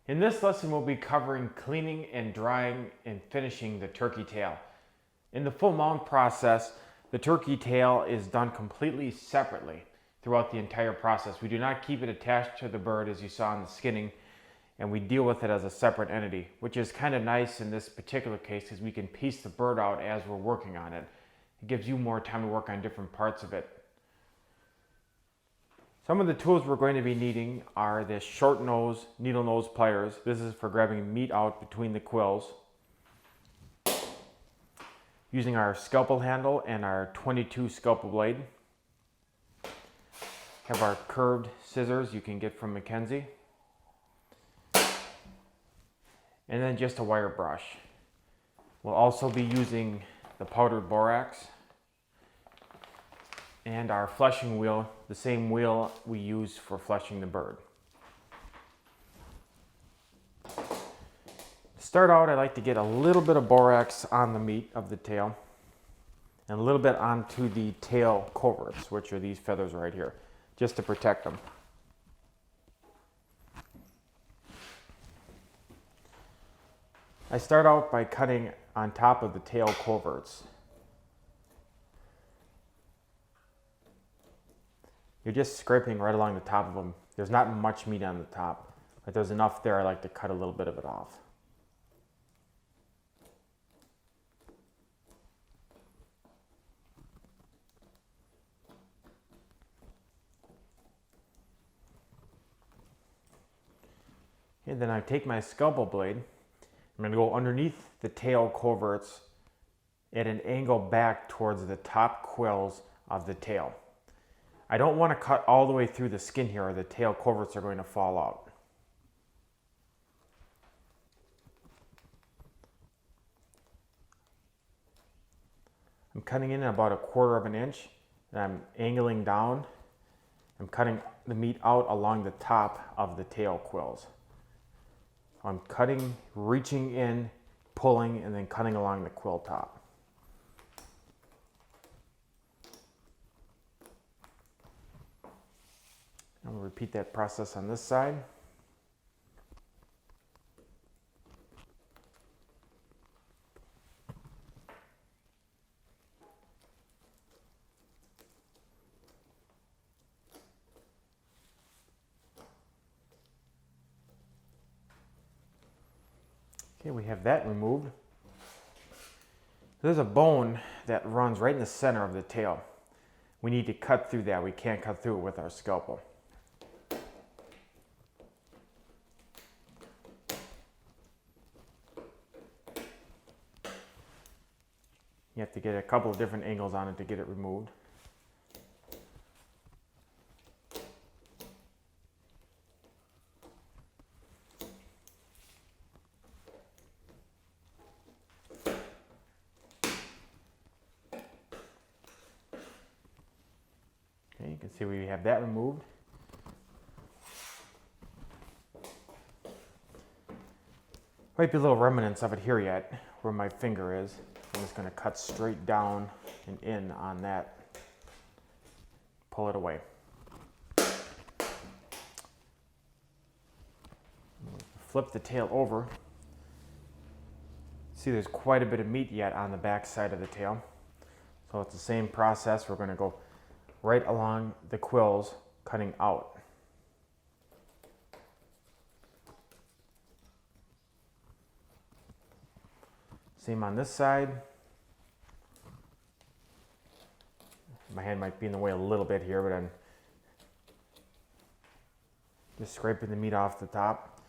In this lesson, we'll be covering cleaning and drying and finishing the turkey tail. In the full mount process, the turkey tail is done completely separately throughout the entire process. We do not keep it attached to the bird as you saw in the skinning, and we deal with it as a separate entity, which is kind of nice in this particular case because we can piece the bird out as we're working on it. It gives you more time to work on different parts of it. Some of the tools we're going to be needing are this short nose, needle nose pliers. This is for grabbing meat out between the quills. Using our scalpel handle and our 22 scalpel blade. Have our curved scissors you can get from Mackenzie. And then just a wire brush. We'll also be using the powdered borax and our fleshing wheel, the same wheel we use for fleshing the bird. To start out, I like to get a little bit of borax on the meat of the tail and a little bit onto the tail coverts, which are these feathers right here, just to protect them. I start out by cutting on top of the tail coverts. You're just scraping right along the top of them. There's not much meat on the top, but there's enough there I like to cut a little bit of it off. And then I take my scalpel blade. I'm going to go underneath the tail coverts at an angle back towards the top quills of the tail. I don't want to cut all the way through the skin here or the tail coverts are going to fall out. I'm cutting in about 1/4 of an inch and I'm angling down. I'm cutting the meat out along the top of the tail quills. I'm cutting, reaching in, pulling, and then cutting along the quill top. I'm going to repeat that process on this side. Okay, we have that removed. There's a bone that runs right in the center of the tail. We need to cut through that. We can't cut through it with our scalpel. You have to get a couple of different angles on it to get it removed. Okay, you can see we have that removed. Might be a little remnants of it here yet, where my finger is. I'm just going to cut straight down and in on that. Pull it away. Flip the tail over. See, there's quite a bit of meat yet on the back side of the tail. So it's the same process. We're going to go right along the quills, cutting out. Same on this side. My hand might be in the way a little bit here, but I'm just scraping the meat off the top.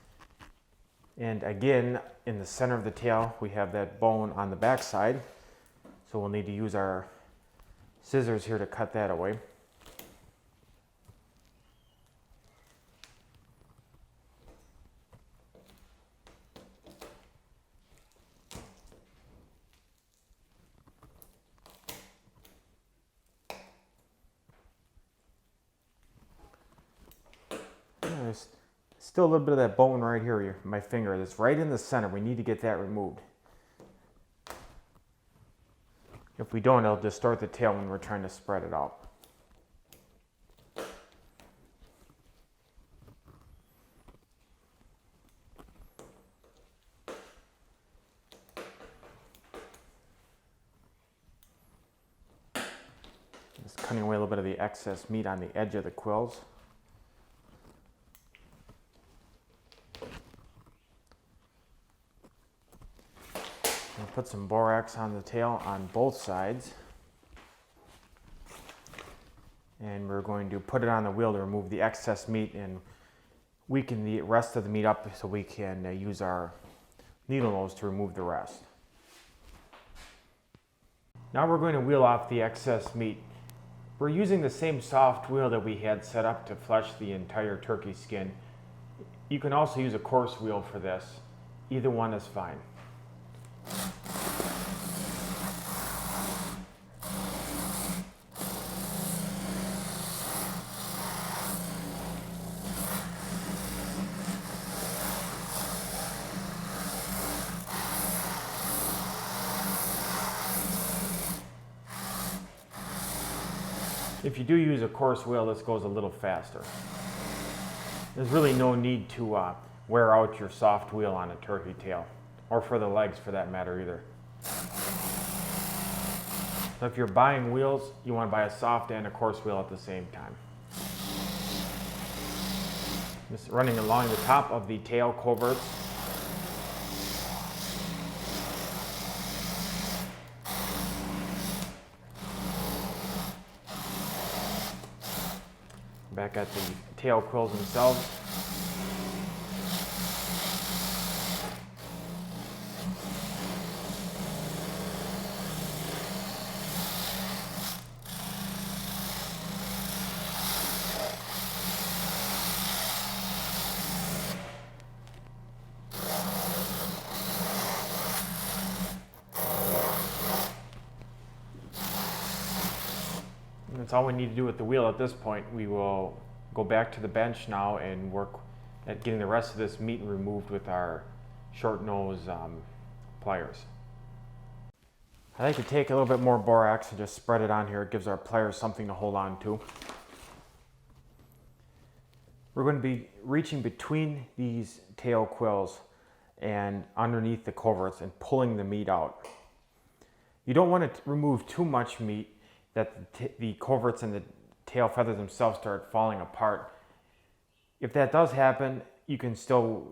And again, in the center of the tail, we have that bone on the back side. So we'll need to use our scissors here to cut that away. There's still a little bit of that bone right here, my finger, that's right in the center. We need to get that removed. If we don't, it'll distort the tail when we're trying to spread it out. cutting away a little bit of the excess meat on the edge of the quills. And put some borax on the tail on both sides. And we're going to put it on the wheel to remove the excess meat and weaken the rest of the meat up so we can use our needle nose to remove the rest. Now we're going to wheel off the excess meat. We're using the same soft wheel that we had set up to flesh the entire turkey skin. You can also use a coarse wheel for this. Either one is fine. If you do use a coarse wheel, this goes a little faster. There's really no need to wear out your soft wheel on a turkey tail, or for the legs for that matter either. So if you're buying wheels, you want to buy a soft and a coarse wheel at the same time. Just running along the top of the tail coverts. Back at the tail quills themselves. That's all we need to do with the wheel at this point. We will go back to the bench now and work at getting the rest of this meat removed with our short nose pliers. I like to take a little bit more borax and just spread it on here. It gives our pliers something to hold on to. We're going to be reaching between these tail quills and underneath the coverts and pulling the meat out. You don't want to remove too much meat that the coverts and the tail feathers themselves start falling apart. If that does happen, you can still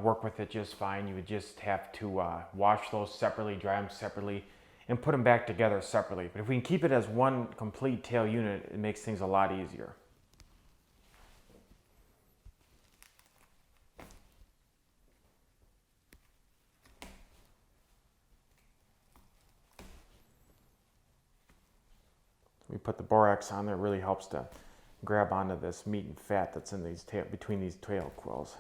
work with it just fine. You would just have to wash those separately, dry them separately, and put them back together separately. But if we can keep it as one complete tail unit, it makes things a lot easier. We put the borax on there, it really helps to grab onto this meat and fat that's in these between these tail quills.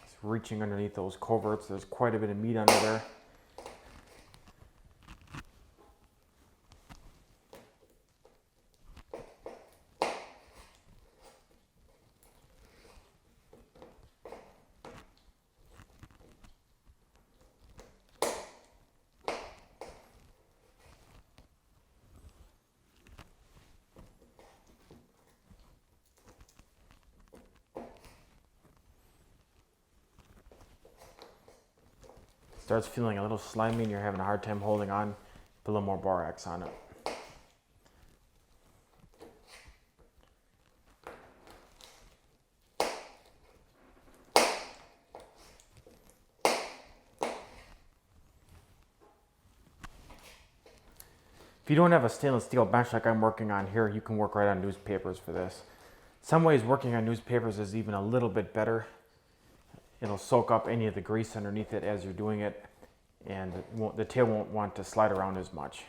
Just reaching underneath those coverts, there's quite a bit of meat under there. Starts feeling a little slimy and you're having a hard time holding on, put a little more borax on it. If you don't have a stainless steel bench like I'm working on here, you can work right on newspapers for this. Some ways working on newspapers is even a little bit better. It'll soak up any of the grease underneath it as you're doing it, and the tail won't want to slide around as much.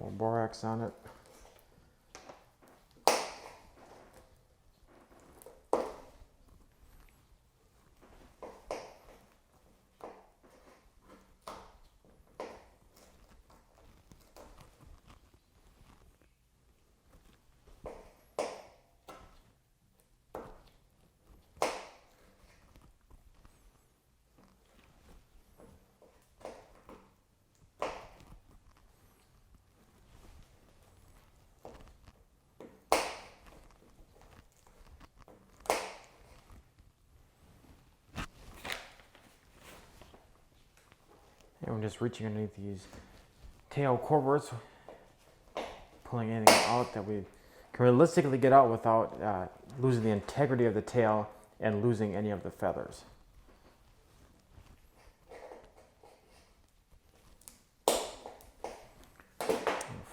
More borax on it. And we're just reaching underneath these tail coverts, pulling anything out that we can realistically get out without losing the integrity of the tail and losing any of the feathers.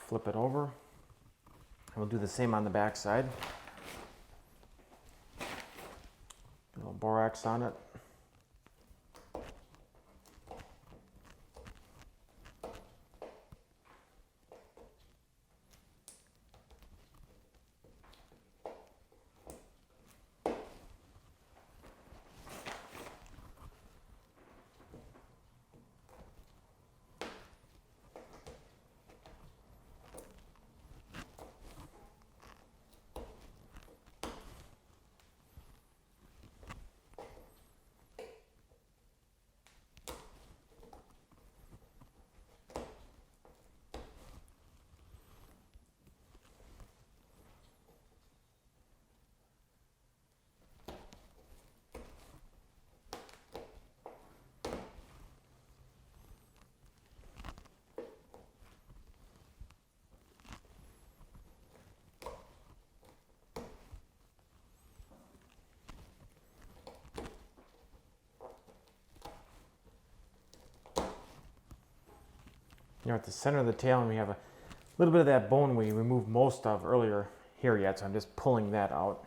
Flip it over. And we'll do the same on the back side. A little borax on it. You're at the center of the tail, and we have a little bit of that bone we removed most of earlier here yet, so I'm just pulling that out.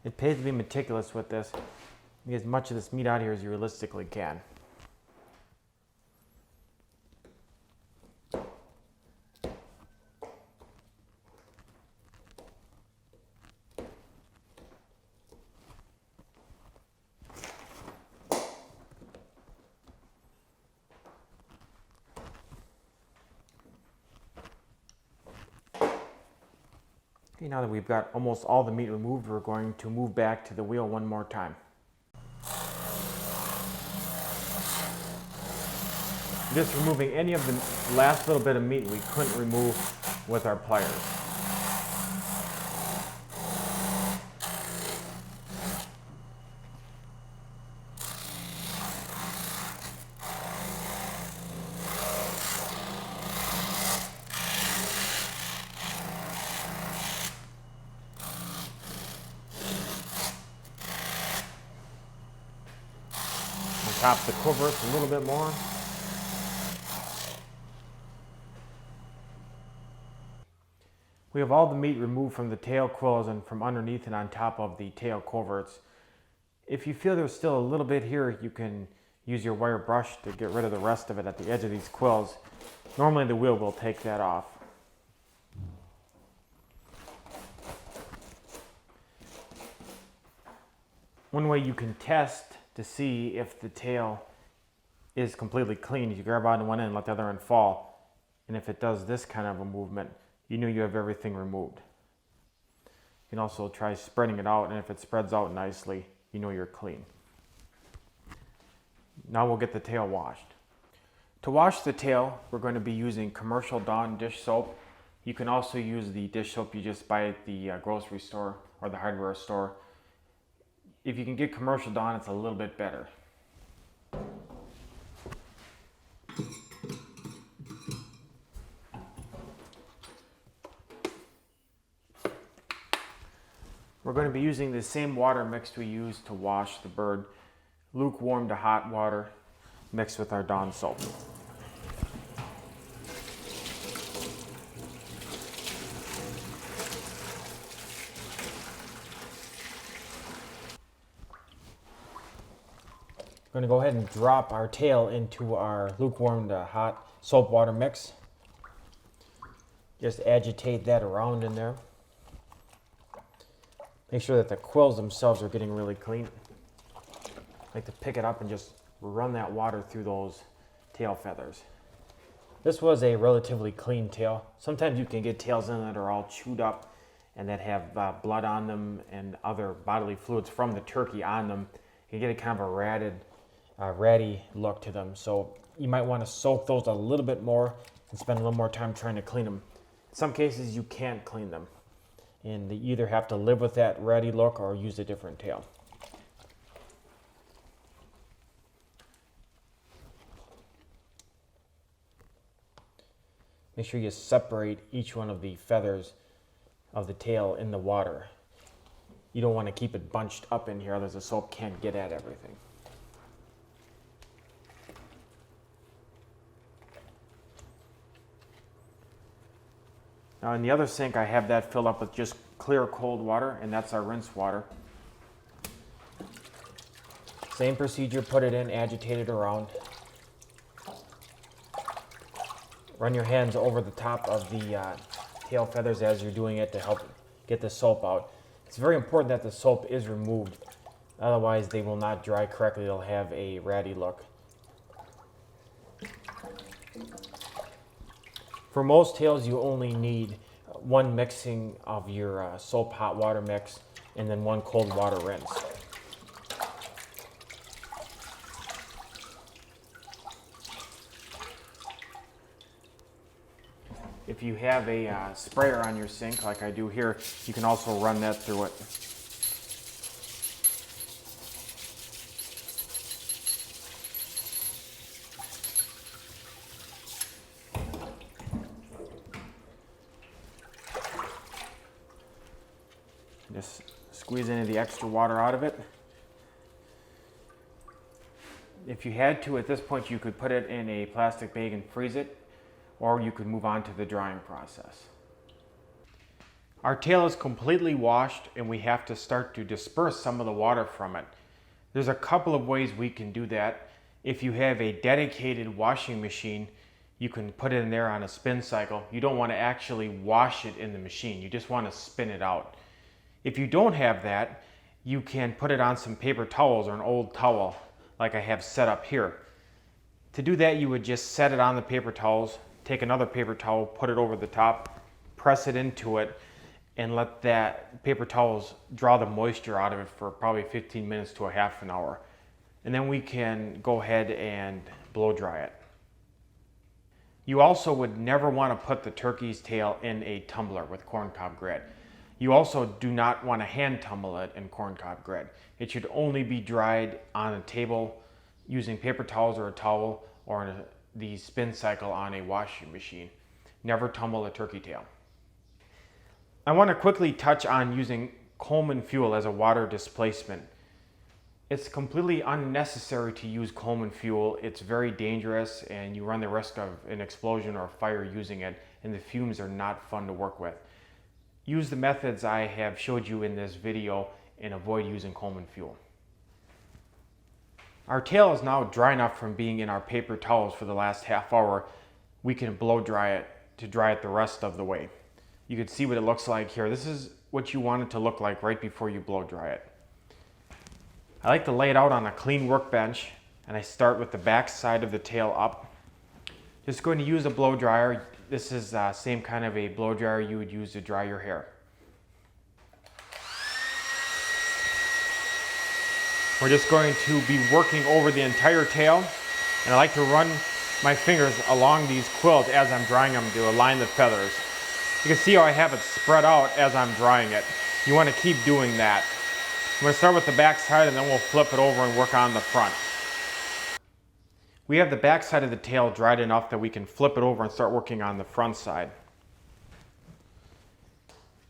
It pays to be meticulous with this. Get as much of this meat out here as you realistically can. Okay, now that we've got almost all the meat removed, we're going to move back to the wheel one more time. Just removing any of the last little bit of meat we couldn't remove with our pliers. Top the coverts a little bit more. We have all the meat removed from the tail quills and from underneath and on top of the tail coverts. If you feel there's still a little bit here, you can use your wire brush to get rid of the rest of it at the edge of these quills. Normally the wheel will take that off. One way you can test to see if the tail is completely clean is you grab on one end and let the other end fall. And if it does this kind of a movement, you know you have everything removed. You can also try spreading it out, and if it spreads out nicely, you know you're clean. Now we'll get the tail washed. To wash the tail, we're going to be using commercial Dawn dish soap. You can also use the dish soap you just buy at the grocery store or the hardware store. If you can get commercial Dawn, it's a little bit better. We're going to be using the same water mix we used to wash the bird. lukewarm to hot water mixed with our Dawn soap. We're going to go ahead and drop our tail into our lukewarm to hot soap water mix. Just agitate that around in there. Make sure that the quills themselves are getting really clean. I like to pick it up and just run that water through those tail feathers. This was a relatively clean tail. Sometimes you can get tails in that are all chewed up and that have blood on them and other bodily fluids from the turkey on them. You get a kind of a ratty look to them. So you might want to soak those a little bit more and spend a little more time trying to clean them. In some cases you can't clean them, and you either have to live with that ratty look or use a different tail. Make sure you separate each one of the feathers of the tail in the water. You don't want to keep it bunched up in here, otherwise the soap can't get at everything. Now in the other sink I have that filled up with just clear cold water, and that's our rinse water. Same procedure, put it in, agitate it around. Run your hands over the top of the tail feathers as you're doing it to help get the soap out. It's very important that the soap is removed, otherwise they will not dry correctly. They'll have a ratty look. For most tails, you only need one mixing of your soap hot water mix and then one cold water rinse. If you have a sprayer on your sink, like I do here, you can also run that through it. Just squeeze any of the extra water out of it. If you had to, at this point, you could put it in a plastic bag and freeze it, or you could move on to the drying process. Our tail is completely washed and we have to start to disperse some of the water from it. There's a couple of ways we can do that. If you have a dedicated washing machine, you can put it in there on a spin cycle. You don't want to actually wash it in the machine, you just want to spin it out. If you don't have that, you can put it on some paper towels or an old towel like I have set up here. To do that, you would just set it on the paper towels, take another paper towel, put it over the top, press it into it, and let that paper towels draw the moisture out of it for probably 15 minutes to a half an hour. And then we can go ahead and blow dry it. You also would never want to put the turkey's tail in a tumbler with corncob grit. You also do not want to hand tumble it in corncob grit. It should only be dried on a table using paper towels or a towel, or in the spin cycle on a washing machine. Never tumble a turkey tail. I want to quickly touch on using Coleman fuel as a water displacement. It's completely unnecessary to use Coleman fuel. It's very dangerous and you run the risk of an explosion or fire using it, and the fumes are not fun to work with. Use the methods I have showed you in this video and avoid using Coleman fuel. Our tail is now dry enough from being in our paper towels for the last half hour. We can blow dry it to dry it the rest of the way. You can see what it looks like here. This is what you want it to look like right before you blow dry it. I like to lay it out on a clean workbench, and I start with the back side of the tail up. Just going to use a blow dryer. This is the same kind of a blow dryer you would use to dry your hair. We're just going to be working over the entire tail, and I like to run my fingers along these quills as I'm drying them to align the feathers. You can see how I have it spread out as I'm drying it. You want to keep doing that. I'm going to start with the back side and then we'll flip it over and work on the front. We have the back side of the tail dried enough that we can flip it over and start working on the front side.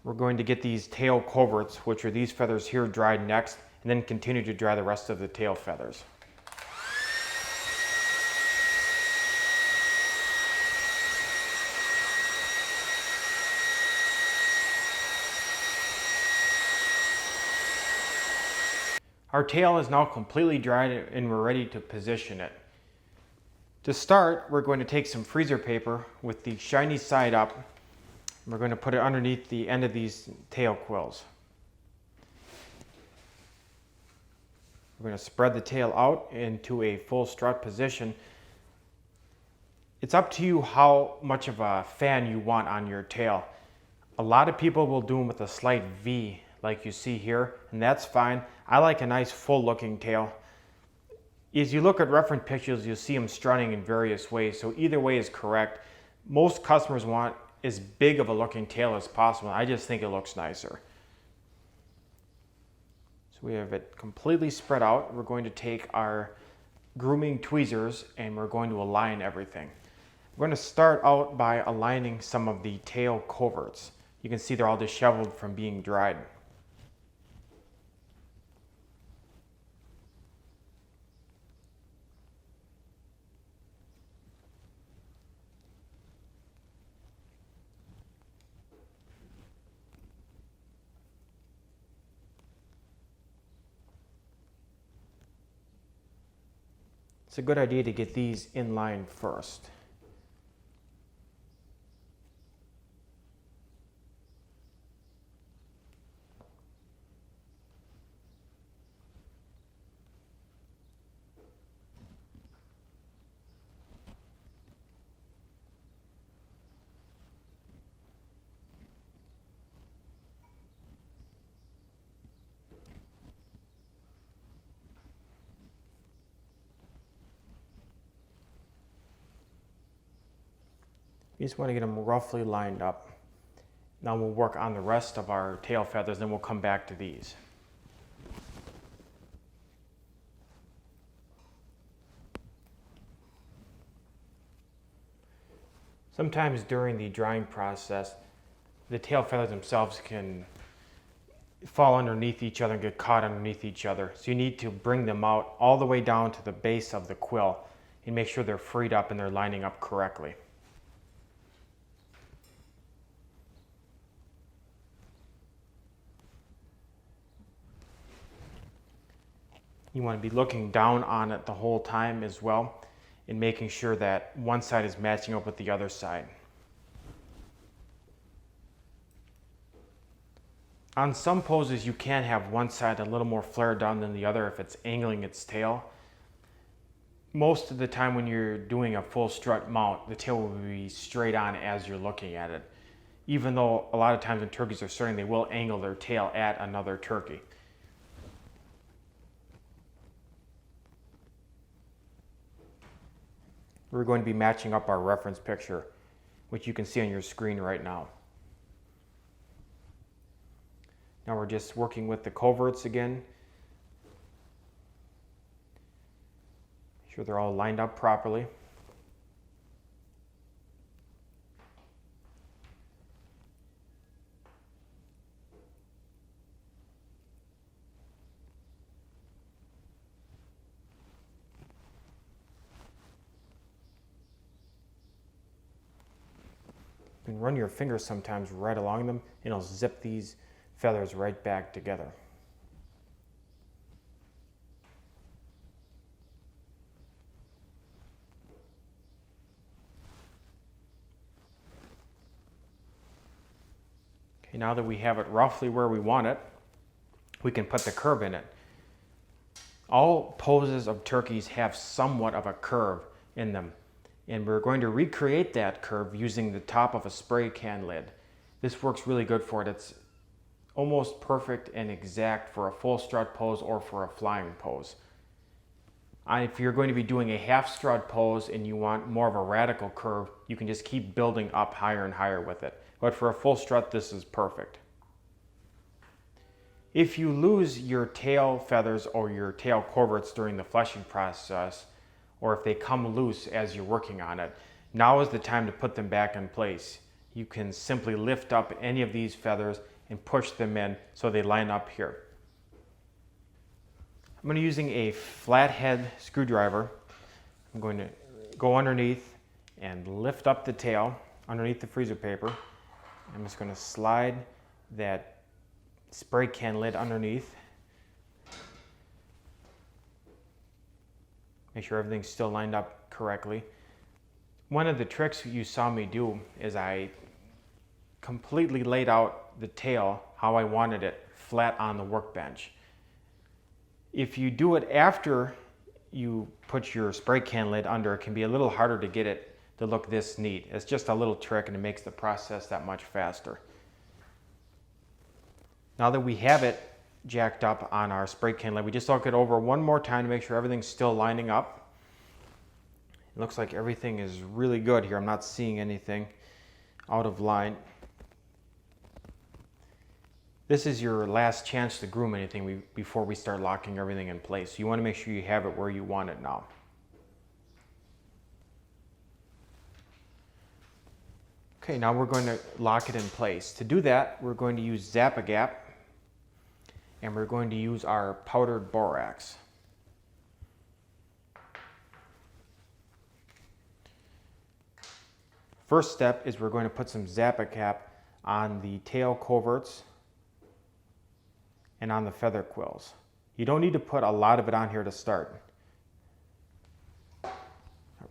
We're going to get these tail coverts, which are these feathers here, dried next, and then continue to dry the rest of the tail feathers. Our tail is now completely dried and we're ready to position it. To start, we're going to take some freezer paper with the shiny side up. We're going to put it underneath the end of these tail quills. We're going to spread the tail out into a full strut position. It's up to you how much of a fan you want on your tail. A lot of people will do them with a slight V like you see here, and that's fine. I like a nice full looking tail. As you look at reference pictures, you'll see them strutting in various ways, so either way is correct. Most customers want as big of a looking tail as possible. I just think it looks nicer. So we have it completely spread out. We're going to take our grooming tweezers and we're going to align everything. We're going to start out by aligning some of the tail coverts. You can see they're all disheveled from being dried. It's a good idea to get these in line first. You just want to get them roughly lined up. Now we'll work on the rest of our tail feathers, then we'll come back to these. Sometimes during the drying process, the tail feathers themselves can fall underneath each other and get caught underneath each other. So you need to bring them out all the way down to the base of the quill and make sure they're freed up and they're lining up correctly. You want to be looking down on it the whole time as well and making sure that one side is matching up with the other side. On some poses you can have one side a little more flared down than the other if it's angling its tail. Most of the time when you're doing a full strut mount, the tail will be straight on as you're looking at it. Even though a lot of times when turkeys are strutting, they will angle their tail at another turkey. We're going to be matching up our reference picture, which you can see on your screen right now. Now we're just working with the coverts again. Make sure they're all lined up properly. You can run your fingers sometimes right along them and it'll zip these feathers right back together. Okay, now that we have it roughly where we want it, we can put the curve in it. All poses of turkeys have somewhat of a curve in them. And we're going to recreate that curve using the top of a spray can lid. This works really good for it. It's almost perfect and exact for a full strut pose or for a flying pose. If you're going to be doing a half strut pose and you want more of a radical curve, you can just keep building up higher and higher with it. But for a full strut, this is perfect. If you lose your tail feathers or your tail coverts during the fleshing process, or if they come loose as you're working on it, now is the time to put them back in place. You can simply lift up any of these feathers and push them in so they line up here. I'm going to be using a flathead screwdriver. I'm going to go underneath and lift up the tail underneath the freezer paper. I'm just going to slide that spray can lid underneath. Make sure everything's still lined up correctly. One of the tricks you saw me do is I completely laid out the tail how I wanted it, flat on the workbench. If you do it after you put your spray can lid under, it can be a little harder to get it to look this neat. It's just a little trick and it makes the process that much faster. Now that we have it jacked up on our spray can lid, we just look it over one more time to make sure everything's still lining up. It looks like everything is really good here. I'm not seeing anything out of line. This is your last chance to groom anything before we start locking everything in place. You want to make sure you have it where you want it now. Okay, now we're going to lock it in place. To do that, we're going to use Zap-A-Gap, and we're going to use our powdered borax. First step is we're going to put some Zap-A-Gap on the tail coverts and on the feather quills. You don't need to put a lot of it on here to start.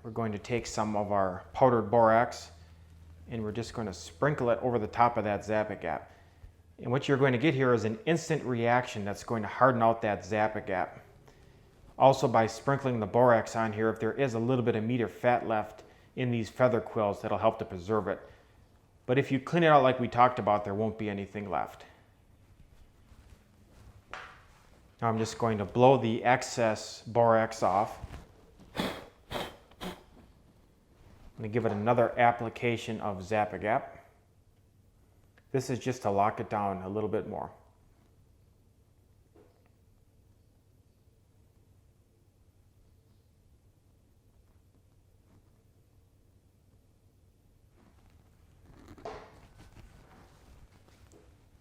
We're going to take some of our powdered borax and we're just going to sprinkle it over the top of that Zap-A-Gap. And what you're going to get here is an instant reaction that's going to harden out that Zap-A-Gap. Also, by sprinkling the borax on here, if there is a little bit of meat or fat left in these feather quills, that'll help to preserve it. But if you clean it out like we talked about, there won't be anything left. Now I'm just going to blow the excess borax off. I'm going to give it another application of Zap-A-Gap. This is just to lock it down a little bit more.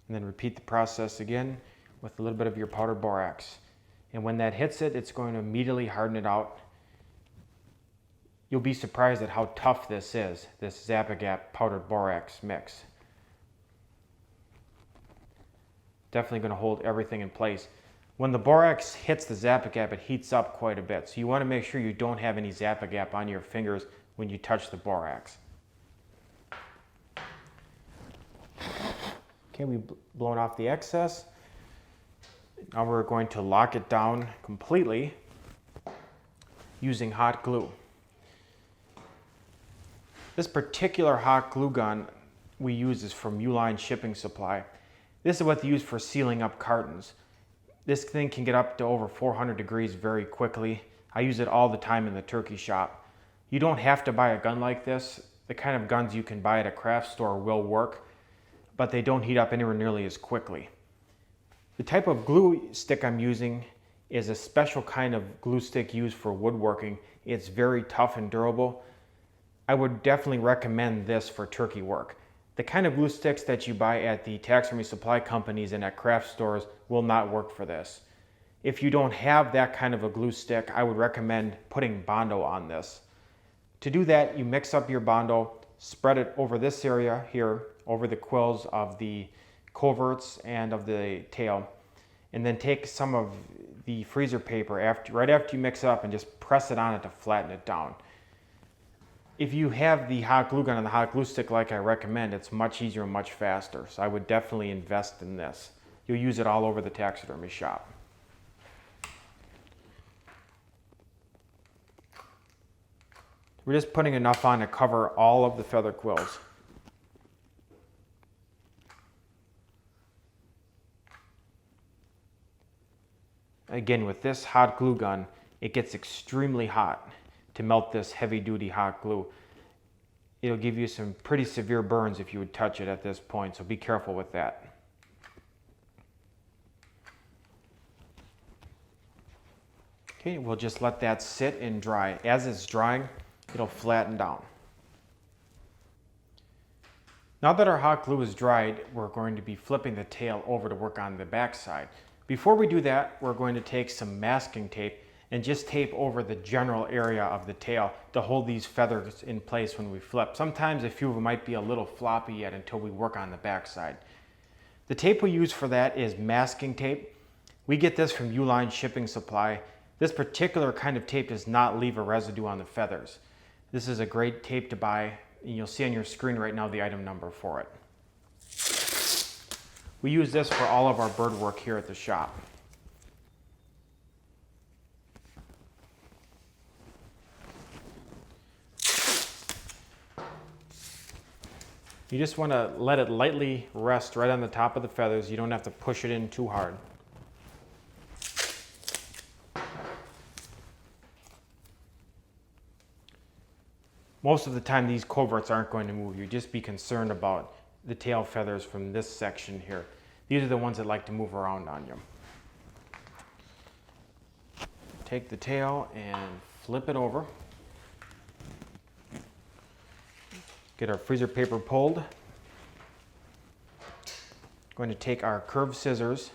And then repeat the process again with a little bit of your powdered borax. And when that hits it, it's going to immediately harden it out. You'll be surprised at how tough this is, this Zap-A-Gap powdered borax mix. Definitely going to hold everything in place. When the borax hits the Zap-A-Gap, it heats up quite a bit. So you want to make sure you don't have any Zap-A-Gap on your fingers when you touch the borax. Okay, we've blown off the excess. Now we're going to lock it down completely using hot glue. This particular hot glue gun we use is from Uline Shipping Supply. This is what they use for sealing up cartons. This thing can get up to over 400 degrees very quickly. I use it all the time in the turkey shop. You don't have to buy a gun like this. The kind of guns you can buy at a craft store will work, but they don't heat up anywhere nearly as quickly. The type of glue stick I'm using is a special kind of glue stick used for woodworking. It's very tough and durable. I would definitely recommend this for turkey work. The kind of glue sticks that you buy at the taxidermy supply companies and at craft stores will not work for this. If you don't have that kind of a glue stick, I would recommend putting Bondo on this. To do that, you mix up your Bondo, spread it over this area here, over the quills of the coverts and of the tail, and then take some of the freezer paper right after you mix it up and just press it on it to flatten it down. If you have the hot glue gun and the hot glue stick like I recommend, it's much easier and much faster. So I would definitely invest in this. You'll use it all over the taxidermy shop. We're just putting enough on to cover all of the feather quills. Again, with this hot glue gun, it gets extremely hot to melt this heavy-duty hot glue. It'll give you some pretty severe burns if you would touch it at this point, so be careful with that. Okay, we'll just let that sit and dry. As it's drying, it'll flatten down. Now that our hot glue is dried, we're going to be flipping the tail over to work on the back side. Before we do that, we're going to take some masking tape and just tape over the general area of the tail to hold these feathers in place when we flip. Sometimes a few of them might be a little floppy yet until we work on the back side. The tape we use for that is masking tape. We get this from Uline Shipping Supply. This particular kind of tape does not leave a residue on the feathers. This is a great tape to buy, and you'll see on your screen right now the item number for it. We use this for all of our bird work here at the shop. You just want to let it lightly rest right on the top of the feathers. You don't have to push it in too hard. Most of the time these coverts aren't going to move. You just be concerned about the tail feathers from this section here. These are the ones that like to move around on you. Take the tail and flip it over. Get our freezer paper pulled. Going to take our curved scissors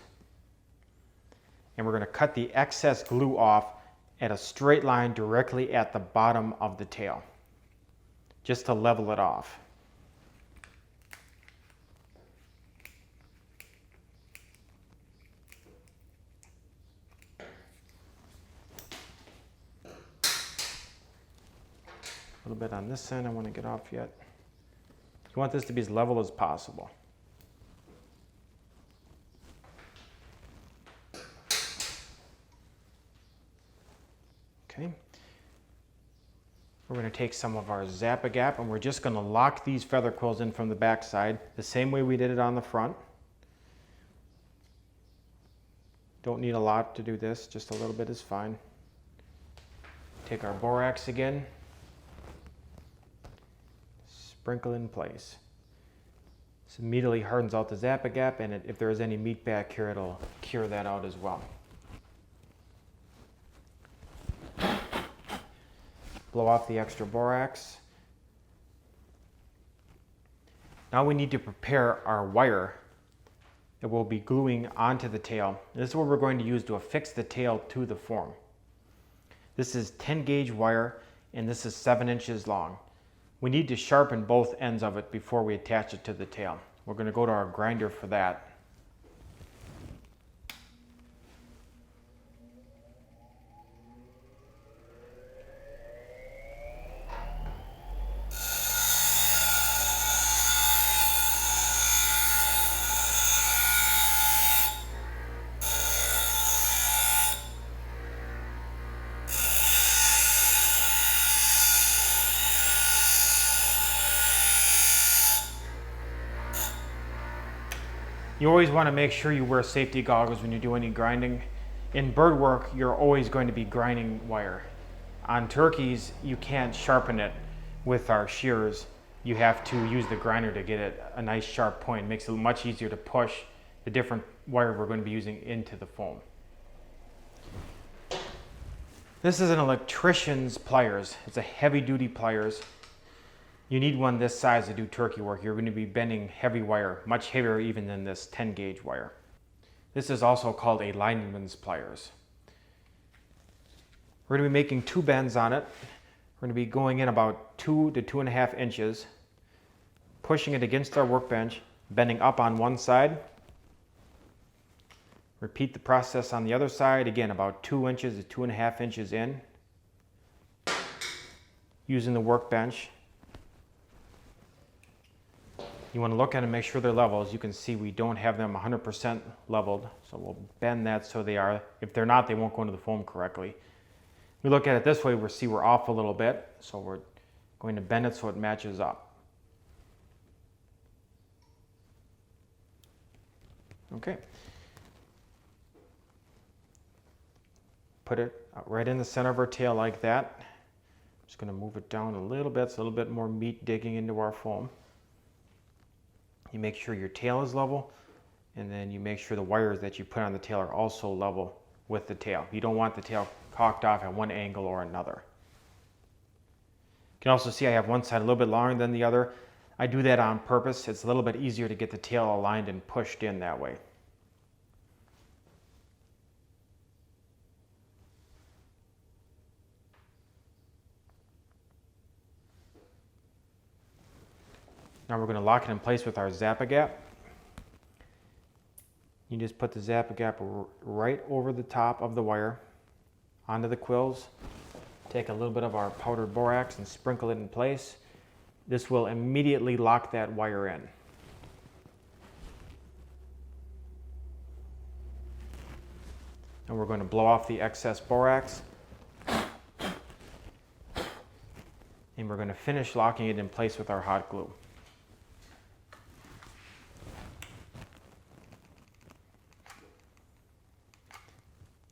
and we're going to cut the excess glue off at a straight line directly at the bottom of the tail, just to level it off. A little bit on this end I want to get off yet. You want this to be as level as possible. Okay. We're going to take some of our Zap-A-Gap and we're just going to lock these feather quills in from the back side the same way we did it on the front. Don't need a lot to do this, just a little bit is fine. Take our borax again, sprinkle in place. This immediately hardens out the Zap-A-Gap, and if there is any meat back here, it'll cure that out as well. Blow off the extra borax. Now we need to prepare our wire that we'll be gluing onto the tail. This is what we're going to use to affix the tail to the form. This is 10 gauge wire and this is 7 inches long. We need to sharpen both ends of it before we attach it to the tail. We're going to go to our grinder for that. You always want to make sure you wear safety goggles when you do any grinding. In bird work, you're always going to be grinding wire. On turkeys, you can't sharpen it with our shears. You have to use the grinder to get it a nice sharp point. It makes it much easier to push the different wire we're going to be using into the foam. This is an electrician's pliers. It's a heavy duty pliers. You need one this size to do turkey work. You're going to be bending heavy wire, much heavier even than this 10 gauge wire. This is also called a lineman's pliers. We're going to be making 2 bends on it. We're going to be going in about 2 to 2.5 inches, pushing it against our workbench, bending up on one side. Repeat the process on the other side, again about 2 inches to 2.5 inches in, using the workbench. You want to look at them and make sure they're level. As you can see, we don't have them 100% leveled, so we'll bend that so they are. If they're not, they won't go into the foam correctly. We look at it this way, we'll see we're off a little bit, so we're going to bend it so it matches up. Okay. Put it right in the center of our tail like that. Just going to move it down a little bit, so a little bit more meat digging into our foam. You make sure your tail is level, and then you make sure the wires that you put on the tail are also level with the tail. You don't want the tail cocked off at one angle or another. You can also see I have one side a little bit longer than the other. I do that on purpose. It's a little bit easier to get the tail aligned and pushed in that way. Now we're going to lock it in place with our Zap-A-Gap. You just put the Zap-A-Gap right over the top of the wire onto the quills. Take a little bit of our powdered borax and sprinkle it in place. This will immediately lock that wire in. And we're going to blow off the excess borax. And we're going to finish locking it in place with our hot glue.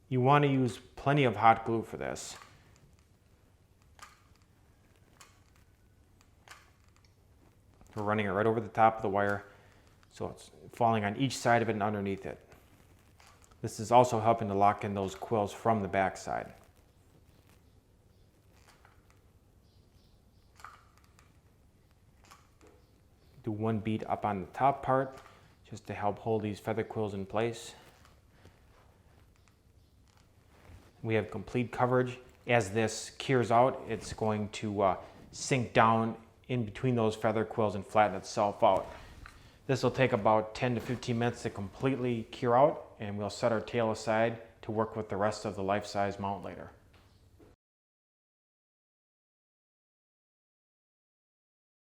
You want to use plenty of hot glue for this. We're running it right over the top of the wire, so it's falling on each side of it and underneath it. This is also helping to lock in those quills from the back side. Do one bead up on the top part just to help hold these feather quills in place. We have complete coverage. As this cures out, it's going to sink down in between those feather quills and flatten itself out. This will take about 10 to 15 minutes to completely cure out, and we'll set our tail aside to work with the rest of the life-size mount later.